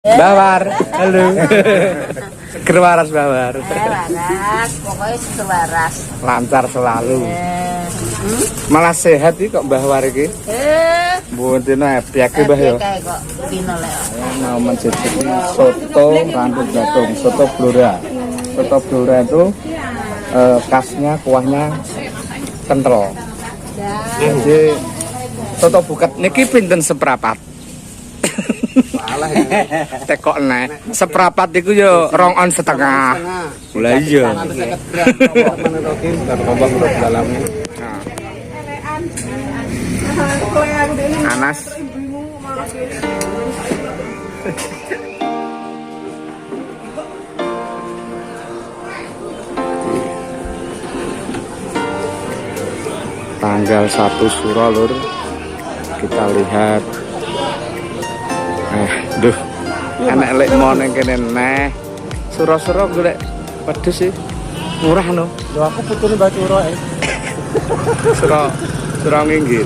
Bawar, halo. Seger waras bawar. Waras, pokoknya seger waras. Lancar selalu. Malah sehat iki kok Mbah War iki. Mboten happy akeh Mbah ya. Kayak kok dino lek. Mau mencicipi soto randuk jagung, soto blora. Soto blora itu khasnya kuahnya kental. Jadi soto buket niki pinten seprapat? Salah ya. Tekok nek seprapat iku yo 2 on setengah. Lah iya. Anas. Tanggal 1 Suro lur. Kita lihat duh, enak lek mau neng kene neh. Suro-suro golek wedhus sih. Murah no. Lho aku putune Mbak Curo Suro nginggil.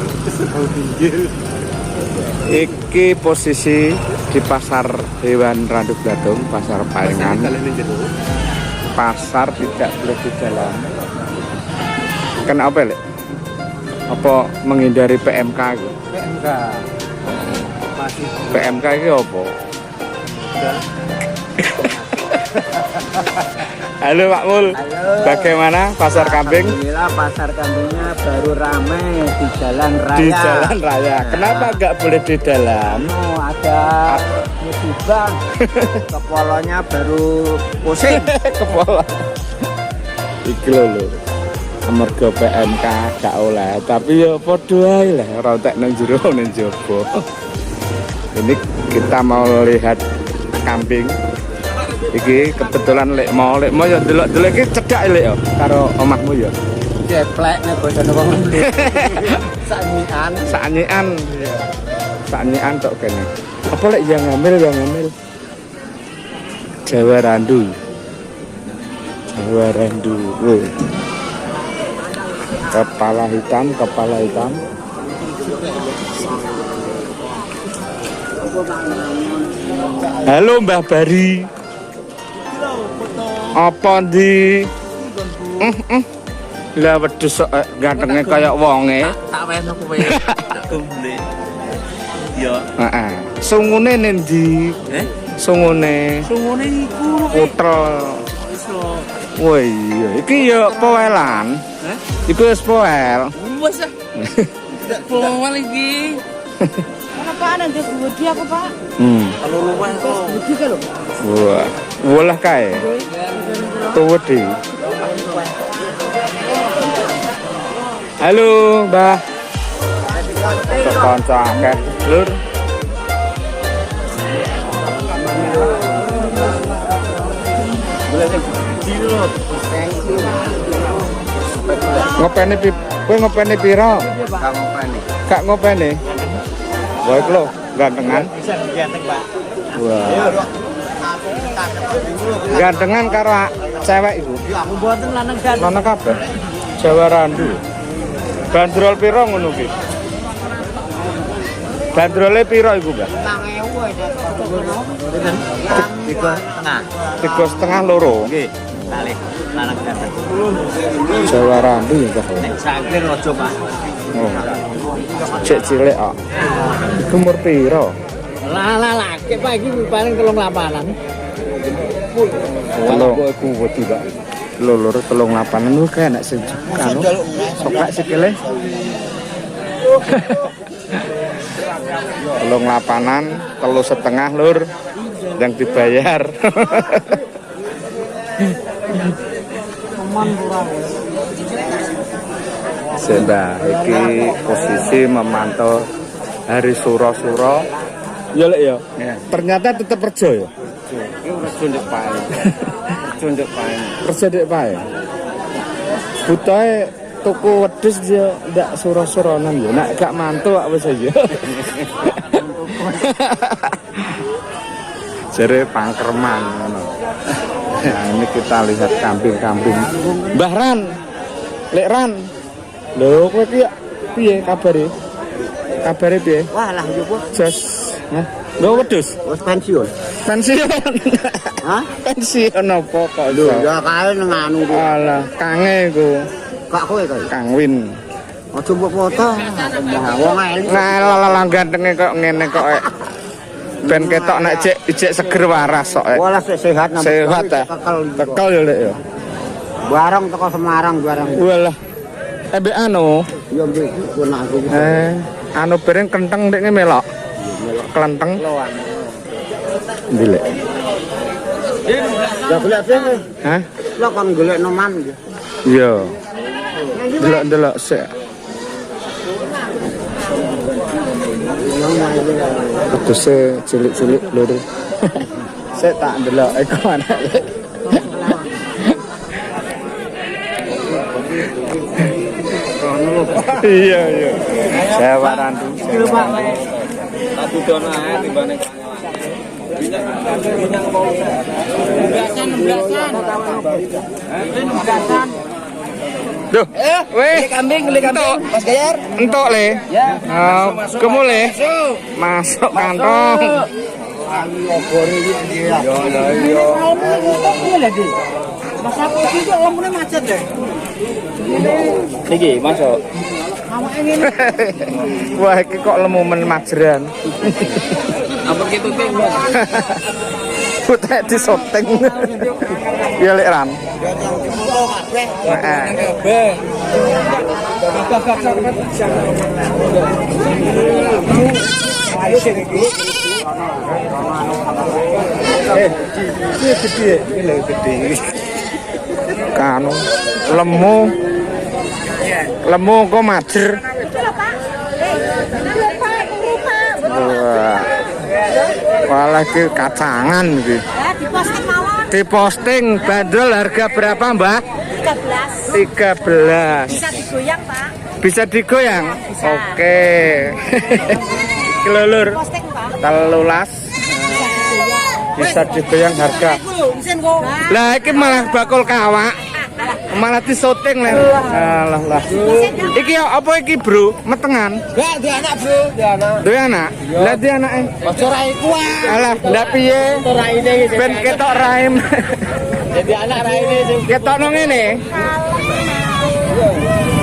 Iki posisi di pasar hewan Randuk Blatung, pasar Paengan. Pasar tidak boleh di dalam. Kenapa lek? Apa menghindari PMK gitu? PMK. PMK ini apa? Halo Pak Mul. Halo. Bagaimana pasar kambing? Alhamdulillah pasar kambingnya baru ramai di jalan raya. Di jalan raya. Kenapa nggak boleh di dalam? Ada musibah. Kepolanya baru pusing. Kepala. Iki lho. Amarga PMK gak oleh, tapi ya padha ae lah, ora entek nang jero nang jaba. Ini kita mau lihat kambing. Iki kebetulan lek mau ya delok-delok iki cedhak lek ya karo omahmu ya. Jeplek nek bojone wong mbeli. Sanyian. Sanyian tok kene. Apa lek yang ngambil? Jawa Randu. Woi. Kepala hitam. Halo Mbah Bari. Apa di? Lah wedhus gantenge kaya wonge. Tak weno kowe. Gomble. Yo. Heeh. Sungune nendi? Sungune. Sungune iku. Putel. Iso. Woi, iki yo poelan. Iku wis poel. Wes ah. Poel iki. Kenapa nang budi aku, Pak? Kalau luweh kok. Budi ka lho. Wah, wolah kae. Tuwedi. Halo, Mbah. Kanca akeh, Lur. Ngopeni piro? Kak ngopeni. Wah, iku lho, gantengan. Bisa diganteng, Pak. Wah. Gantengan karo cewek iku. Aku mboten lanang ganteng. Mana kabeh? Jawa Randu. Bandrol piro ngono ki? Bandrole piro iku, Mbak? 3,5 loro. Nggih, kalih lanang ganteng. Jawa Randu ya, Mbak. Nek saklir aja, Pak. Oh. Cek cilik kok. Iku umur piro? Lah laki Pak iki paling 3,8-an. Kalau aku wedi, Pak. Lho 3,8-an lu kae nek sing anu. Sopak sikile. 3,8-an, 3,5 Lur. Yang dibayar. Senda iki posisi memantau hari suro-suro. Ya lek ya. Ternyata tetap kerja ya. Tunjuk pae. Tunjuk pae. Kerja dek pae. Butuhe tuku wedhus ya ndak suro-suronan ya. Nek gak mantu kok wis aja. Jere pangkerman ngono. Nah, ini kita lihat kambing-kambing. Mbah Ran. Lek Ran. Lho kowe ki piye kabare? Kabare piye? Wah lah yo, Jos Hah? Lho wedhus. Wis pensiun. Pensiun. Hah? Pensiun apa kok Lho, iso? ya kae nang anu ku. Alah, kange iku. Kak kowe kae. Kang Win. Aja mbok foto. Nah, wong eling. Nah, gantenge kok ngene kok. Ben ketok nek ijek seger waras kok. Walah sehat nang. Sehat ta. Kekel yo lek yo. Barang teko Semarang barang. Walah. Embek anu. Ya mriki pun aku. Anu bareng kenteng ndekne melok. Kelenteng. Ndelek. Ya golek piye? Hah? Lah kon golek noman. Iya. Delok-delok sik. Wedhuse cilik-cilik lho. Sik tak ndelok eko anak. Iya. Saya warandu. Satu dono ae timbane. Duh, weh, Beli kambing, Mas Gayar. entuk le. Ya. Kamu le. Masuk kantong. Mas aku iki kok lemune macet deh. Niki masuk. Awake ngene. Wah, iki kok lemumen majran. Ampun gitu ting. Putek disoteng. Ya lek ran. Heeh. Kanu lemu kok majer. Walah iki kacangan iki. Ya diposting mawon. Diposting bandrol harga berapa, Mbak? 13. 13. Bisa digoyang, Pak. Bisa digoyang? Bisa. Oke. Iki lho, Lur. Posting, Pak. 13. Bisa digoyang harga. Isin kok. Lah iki malah bakul kawak. Malah disoting lah. Alah lah. Iki apa iki, Bro? Metengan. Enggak, dia anak, Bro. Dia anak. Duwe anak? Lah di anake. Aja ra iku ah. Alah, ndak piye? Raine iki. Ben ketok raim. Jadi anak raine sing Ketok nang ngene.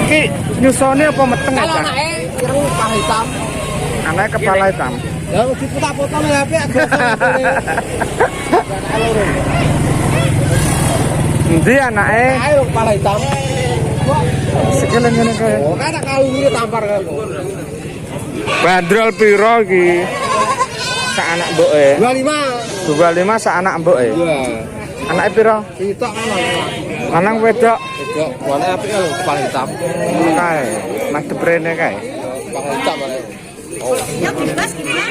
Iki nyusone apa meteng kalau aja? anake irung kepala hitam. Anake kepala hitam. Ya diputar-putar ning HP agak. Endi anake? Ayo kepala hitam. Sikile ngene kae. Oh, kan kalung iki tampar kan. Bandrol piro iki? Sak anak mboke. 25. 25 sak anak mboke. Iya. Anake piro? Sitok kan. Lanang wedok. Wedok, warna apik lho kepala hitam. Kae. Mas deprene kae. Kepala hitam kan. Ya bebas gimana?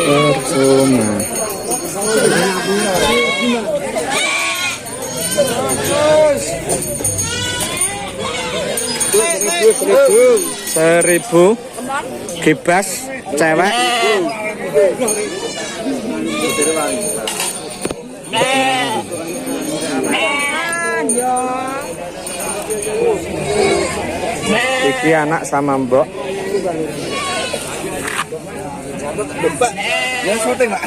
Percuma. Seribu kibas cewek. Iki anak sama mbok. Ya syuting, Pak.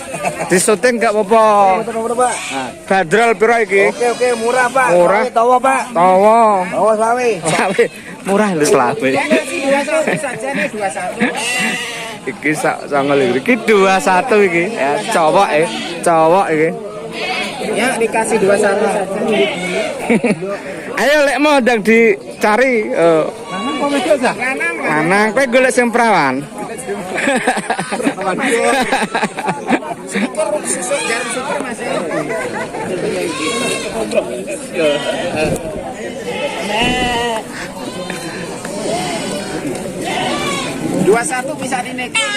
Di syuting gak apa-apa. Pak. Bandrol piro iki? Oke, murah, Pak. Murah. Tawa, Pak. Tawa. Tawa sawi. Sawi murah lho selawe. Saja nih 21. Iki sak 29. Iki 21 iki. Ya, cowok iki. Ya dikasih 21 saja. Ayo lek mau ndang dicari lanang kowe golek sing perawan. Dua satu bisa dinaikin.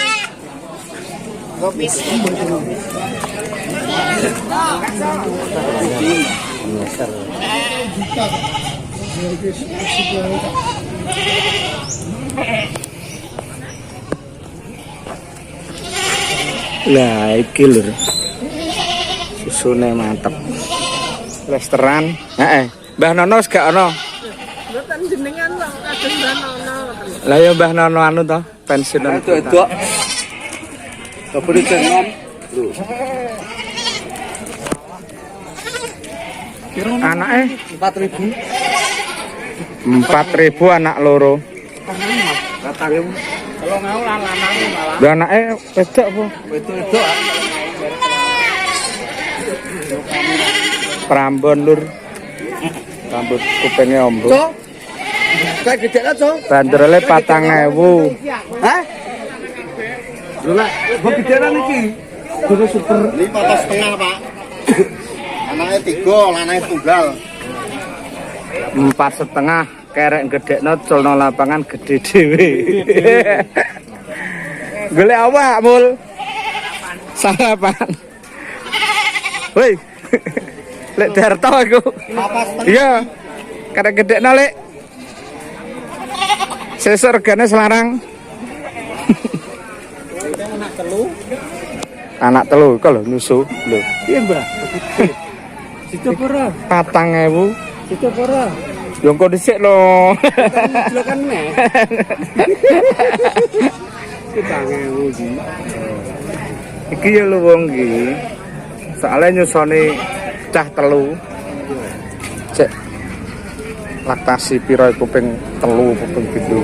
Gopis. Lah iki lur. Susune mantep. Lesteran. Heeh. Mbah Nono wis gak ono. Mboten jenengan kok kados Mbah Nono. Lah ya Mbah Nono anu to, pensiunan. Itu Beri cenom. Anaknya 4.000. 4.000 anak loro. Katanya kalau ngau lanang malah. Lah anaknya wedok apa? Wedok. Prambon lur. Rambut kupingnya ombo. Cok. Kayak gede lah, Cok. Banderole 4.000. Hah? Lho lah, kok gede lah niki. Kudu super 5,5 Pak. Anaknya 3, lanangnya tunggal. 4,5 kerek gedekno culno lapangan gede dhewe. Golek awak mul. Sarapan. Woi. Lek Darto iku. Iya. Kerek gedekno lek. Sesuk regane selarang. Anak telu iku lho nusu lho. Iya, Mbak. Situ pura. 4.000. Situ pura. Yo engko dhisik lho. Kan nek. Kita ngewu. Iki ya lho wong iki. Soale nyusoni cah telu. Cek laktasi pira iku ping 3 apa ping 7.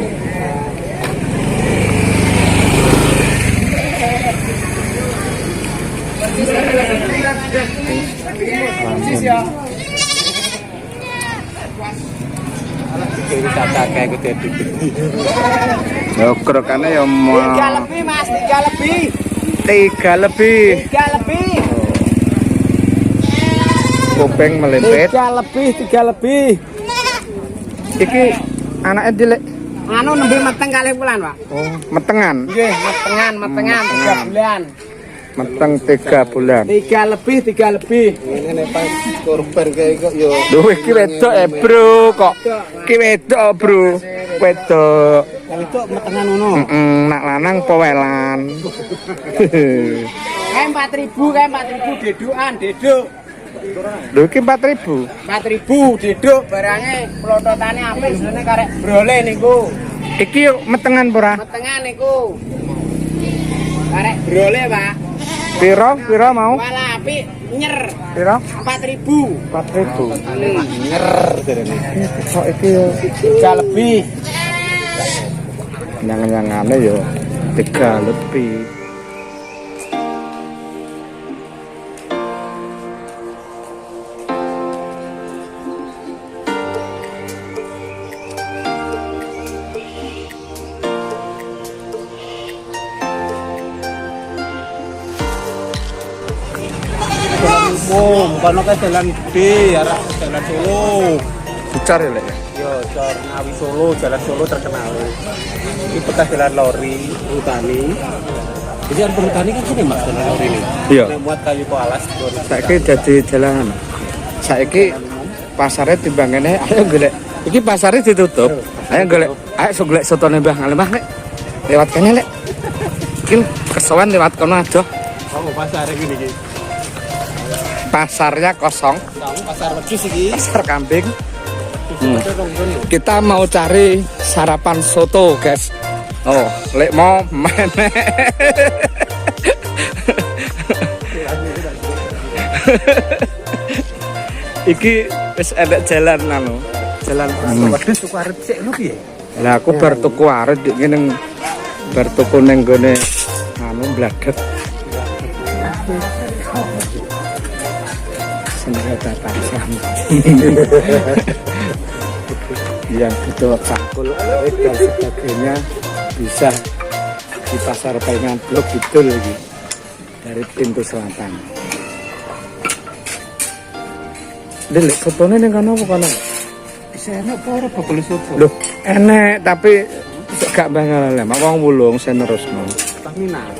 Wisata kayak gede. Ya kerokane ya mau 3 lebih, Mas, 3 lebih. 3 lebih. 3 lebih. Kuping melempet. 3 lebih, 3 lebih. Iki anaknya dilek. Anu nembe meteng kalih bulan, Pak. Oh, metengan. Nggih, metengan 3 bulan. Meteng 3 bulan. 3 lebih, 3 lebih. Ini nih pas korban kayak kok yo. Duh iki wedok bro kok. Iki wedok bro. Wedok. Yang itu metengan ngono. Nak lanang powelan. Kayak 4.000 dedukan, deduk. Lho iki 4.000. 4.000 deduk barangnya pelototane apik jenenge karek brole niku. Iki yo metengan pura. Metengan niku. Karek brole, Pak. Piro mau? Wala apik nyer. Piro? 4.000. 4.000. Nyer. Kok iki yo 3 lebih. nyang-nyangane yo 3 lebih. Bukan kayak jalan gede, arah jalan Solo. Dicari lek. Yo, Cor Ngawi Solo, jalan Solo terkenal. Ini bekas jalan lori, Perhutani. Jadi kan Perhutani kan sini Mas jalan lori ini. Iya. Yang muat kayu ke alas. Saiki dadi dalan. Saiki pasare timbangane ayo golek. Iki pasare ditutup. Ayo golek. Ayo so golek sotone Mbah Ngalemah lek. Lewat kene lek. Iki kesowan lewat kono aja. Oh, pasar gini iki. Pasarnya kosong. Pasar wedhus iki. Pasar kambing. Kita mau cari sarapan soto, guys. Oh, lek mau meneh. Iki wis enek jalan anu. Jalan Wedhus tuku arep sik ngono piye? Lah aku bar tuku arep dik ngene bar tuku ning gone anu bladet. Senjata tajam. Yang butuh cakul dan sebagainya bisa di pasar Palingan Blok Kidul lagi dari pintu selatan. Delek fotone ning kana apa kana? Bisa enak apa ora bakul soto? Loh, enek tapi gak bangal lek wong wulung sen nerusno. Terminal.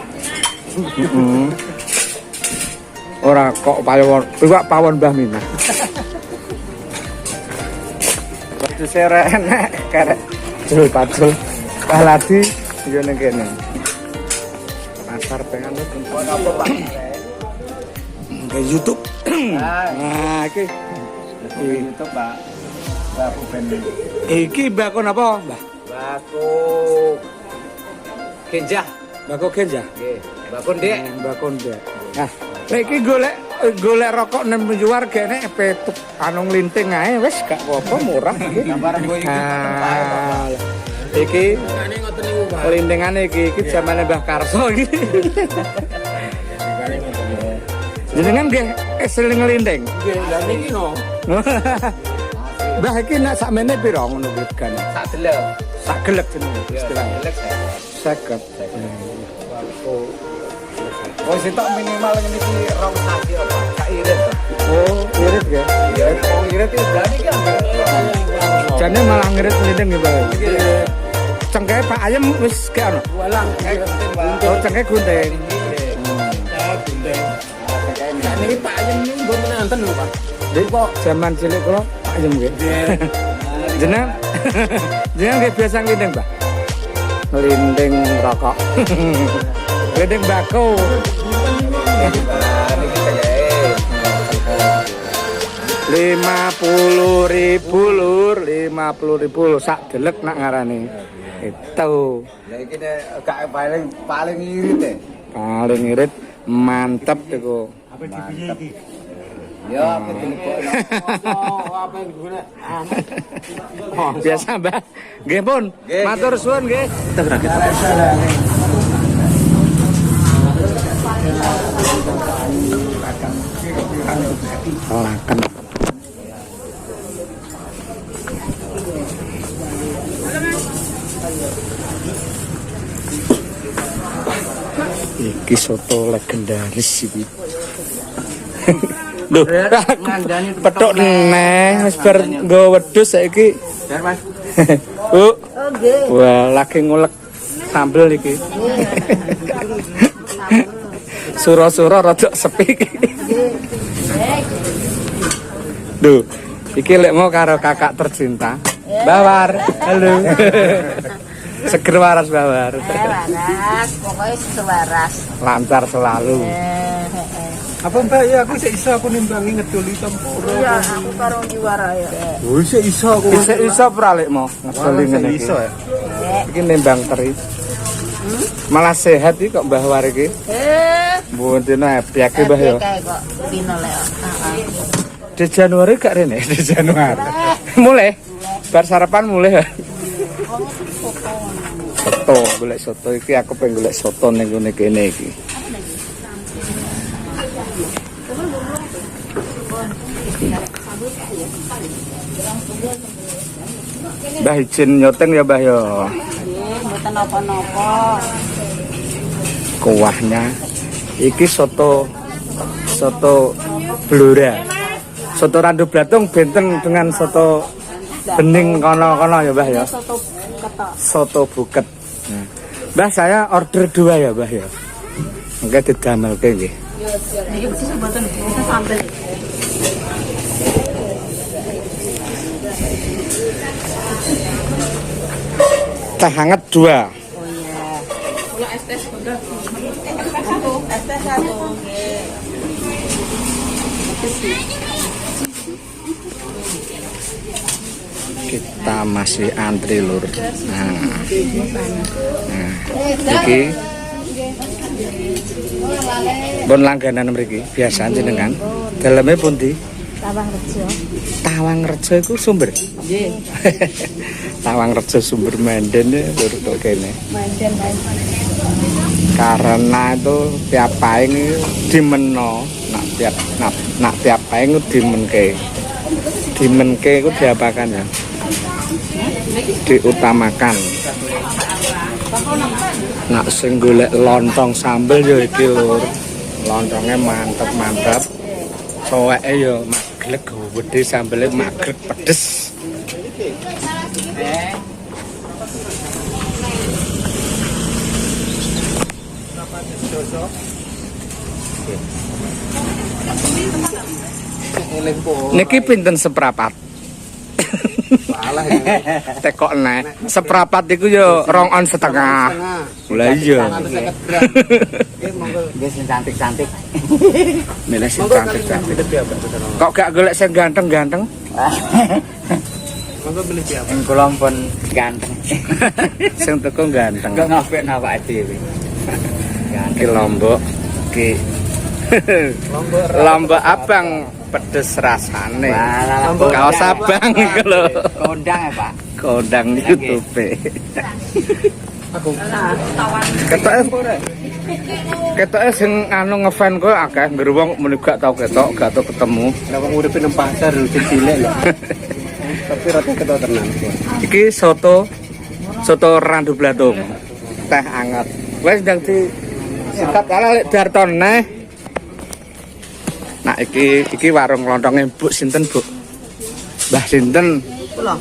Ora kok pawon, iwak pawon Mbah Minah. Waktu sere enek karek jul pacul. Pak Ladi yo ning kene. Pasar pengen apa Pak? Ke YouTube. Nah, iki YouTube, Pak. Baku ben. iki bakon apa, Mbah? Baku Genjah. Bako Genja. Nggih. Mbak Konde. Nah, lek iki golek rokok nang luar kene petuk anu nglinting ae wis gak apa-apa murah iki. Iki kelintingane iki zamane Mbah Karso iki. Jenengan nggih sering ngelinting? Nggih, lha niki no. Mbah iki nak sakmene pira ngono kuwi kan? Sak delok. Sak gelek jenenge istilahnya. Delok. 50. Oh, sitok minimal ngene iki 2 sasi apa? Sak irit. Oh, irit ya. Ya, oh irit iki berani kan. Jane malah ngirit ngiting ya, Pak. Cengkeh Pak Ayem wis gak ono. Walang Oh, cengkeh gunting. gunting. Nah, niki Pak Ayem niku mboten nonton lho, Pak. Dek kok zaman cilik kula Pak Ayem nggih. Jeneng jeneng nggih biasa ngiting, Pak. Ngelinting rokok. Ngelinting bako. Niki kayak 50.000 lur, 50.000 sak delek nak ngarani. Itu Lah iki gak paling irit e. paling irit mantep iku. Apa dipiye iki? Ya, betul kok. Apa yang guna? Biasa, Mbak. Nggih pun. Matur suwun nggih. Laken. Iki soto legendaris iki. Lho, petuk neh wis bar nggo wedhus saiki. Jar, Mas. Bu. Wah, lagi ngulek sambel iki. Sura-sura rada sepi iki. Duh, iki lek mau karo kakak tercinta. Bawar. Halo. Seger waras Bawar. Waras, pokoknya sewaras. Lancar selalu. Apa Mbak ya aku sik iso aku nimbangi ngedoli tempura. Iya, aku karo juara ya. Oh, sik iso aku. Iso ora lek mau ngedoli ngene iki. Iso ya. Iki nimbang teri. Malah sehat iki kok Mbah War iki. Mboten happy akeh Mbah ya. Kayak kok pino lek. Di Januari gak rene, di Januari. Mulai. Bar sarapan mulai. Soto, golek soto iki aku pengen golek soto ning ngene kene iki. Mbah izin nyoteng ya Mbah ya. Nggih, mboten napa-napa. Kuahnya iki soto Blora. Soto Randu Blatung benten dengan soto bening kono-kono ya Mbah ya. Soto ketok. Soto buket. Nah, Mbah saya order 2 ya Mbah ya. Mengke didamelke nggih. Niki bisa mboten bisa sambel. Teh hangat 2. Oh iya. Kula es teh udah. Es teh satu. Nggih. Kita masih antri lur. Nah, iki bon langganan mriki biasa jenengan. Daleme pundi? Tawangrejo. Tawangrejo iku sumber. Nggih. Tawangrejo sumber Manden ya lur kok kene. Manden Karena itu tiap paing dimeno, nak tiap paing dimenke. Dimenke itu diapakan ya? Diutamakan. Nak sing golek lontong sambel ya iki lur. Lontongnya mantep-mantep. Coweke ya maglek gede sambelnya maglek pedes. Niki pinten seprapat? Salah ya. Tekok nek seprapat iku yo 2 on setengah. Lah iya. Nggih sing cantik-cantik. Milih sing cantik-cantik. Kok gak golek sing ganteng-ganteng? Monggo beli piye? Kula pun ganteng. Sing teko ganteng. Kok ngapik awake dhewe. Ki Lombok, ki Lombok abang pedes rasane. Kaos abang iku lho. Kondang ya Pak. Kondang YouTube. Ketoke sing anu ngefan kowe akeh ngeruwong muni gak tau ketok, gak tau ketemu. Lah wong uripe nang pasar lho cilik lho. Tapi rata ketok tenan. Iki soto randu blatung. Teh anget. Wis ndang di sikat ala lek Darton neh. Nah iki warung lontonge Bu sinten, Bu? Mbah sinten? Kula,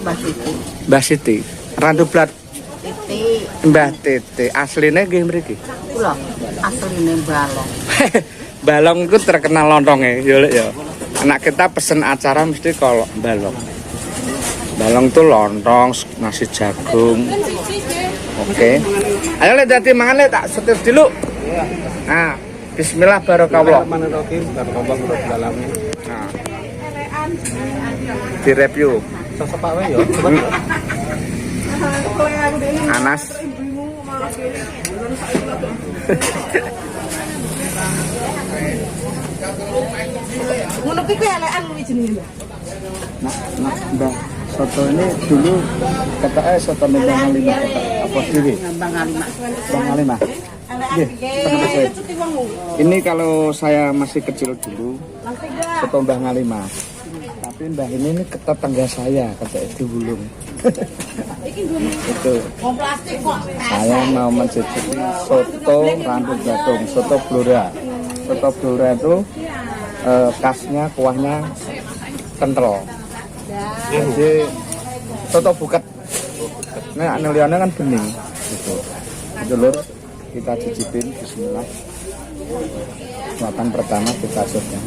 Mbak Siti. Mbah Siti. Randu blat Titi. Mbah Titi. Asline nggih mriki. Kula, asline balong. Balong itu terkenal lontongnya, ya Lek ya. Anak kita pesen acara mesti kalau balong. Balong tuh lontong, nasi jagung. Oke. Ayo Lek dadi mangan Lek tak setir dulu. Nah, bismillah barokallah. Mana rokin karbang udah dalamnya. Nah. Di review. Sosok Pak wae yo. Anas. Ngono ki kuwi elekan kuwi jenenge. Nah, Mbak, soto ini dulu katanya soto Bang Lima apa diri? Bang Alima. Bang Lima. Nggih, teman saya. Ini kalau saya masih kecil dulu, soto Bang Lima. Tapi Mbah ini tetangga saya, kata di Wulung. Itu. Saya mau mencicipi soto randu blatung, soto blora. Soto blora itu khasnya kuahnya kental. Jadi soto buket. Nah, aneliannya kan bening. Gitu. Itu lur, kita cicipin. Bismillah. Makan pertama kita coba.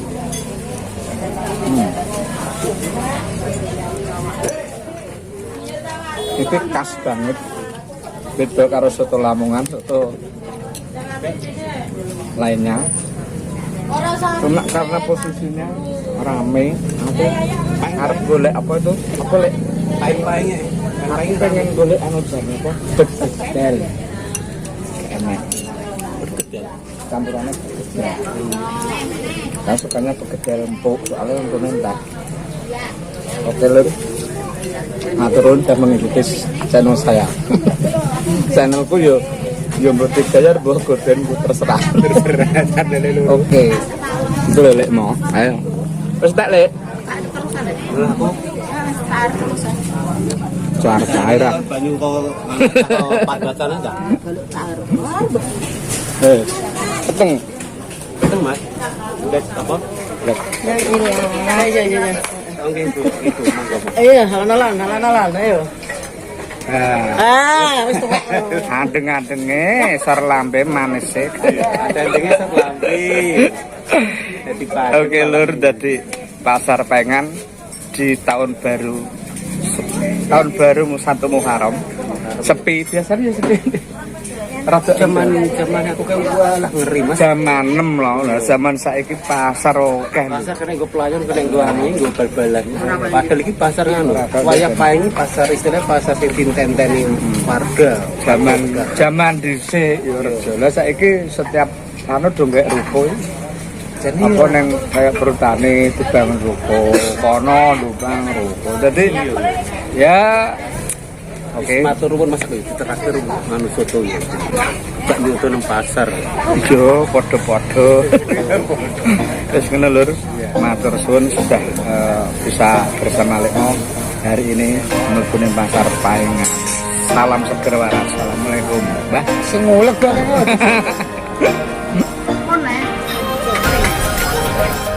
Itu khas banget. Beda karo soto Lamongan, soto lainnya. Cuma karena posisinya rame, aku harus golek apa itu? Apa lek? Paing-paingnya. Aku pengen golek anu jane apa? Begedel. Enak. Campurannya begedel. Saya sukanya begedel empuk, soalnya untuk mentah. Oke lur, maturun dan mengikuti channel saya. Channelku yo mboten bayar mbok gorden terserah. Oke. Itu lek mau. Ayo. Terus tak lek. Cuar cair. Banyu kok padatan aja. Peteng. Betul Mas. Udah apa? Lek. Iya. Oke itu monggo. Iya, halan-halan, ayo. Wis tuwa. Adeng-adenge sar lambe manis e. Adeng-adenge sak lambe. Dadi pas. Oke lur, dadi pasar pengan di tahun baru satu Muharram. Sepi biasanya sepi. Rada Zaman aku kan gua lah ngeri Mas. zaman 6 loh, zaman saiki pasar akeh. Pasar kena gue pelayan kena gue anu gue bal-balan. Padahal iki pasar anu. Wayah paing pasar istilah pasar sing tenteni warga. Zaman dhisik yo rejo. Lah saiki setiap anu do gek ruko. Jadi Apa neng kayak perutane dibangun ruko, kono lubang ruko. Jadi ya oke. matur nuwun Mas iki terakhir anu soto ya. Gak nyoto nang pasar. Yo podo-podo. Terus ngono lur. Matur suwun sudah bisa bersama Lekmo hari ini mlebu ning pasar Paingan. Salam seger waras. Assalamualaikum. Mbah. Sing ngulek kok.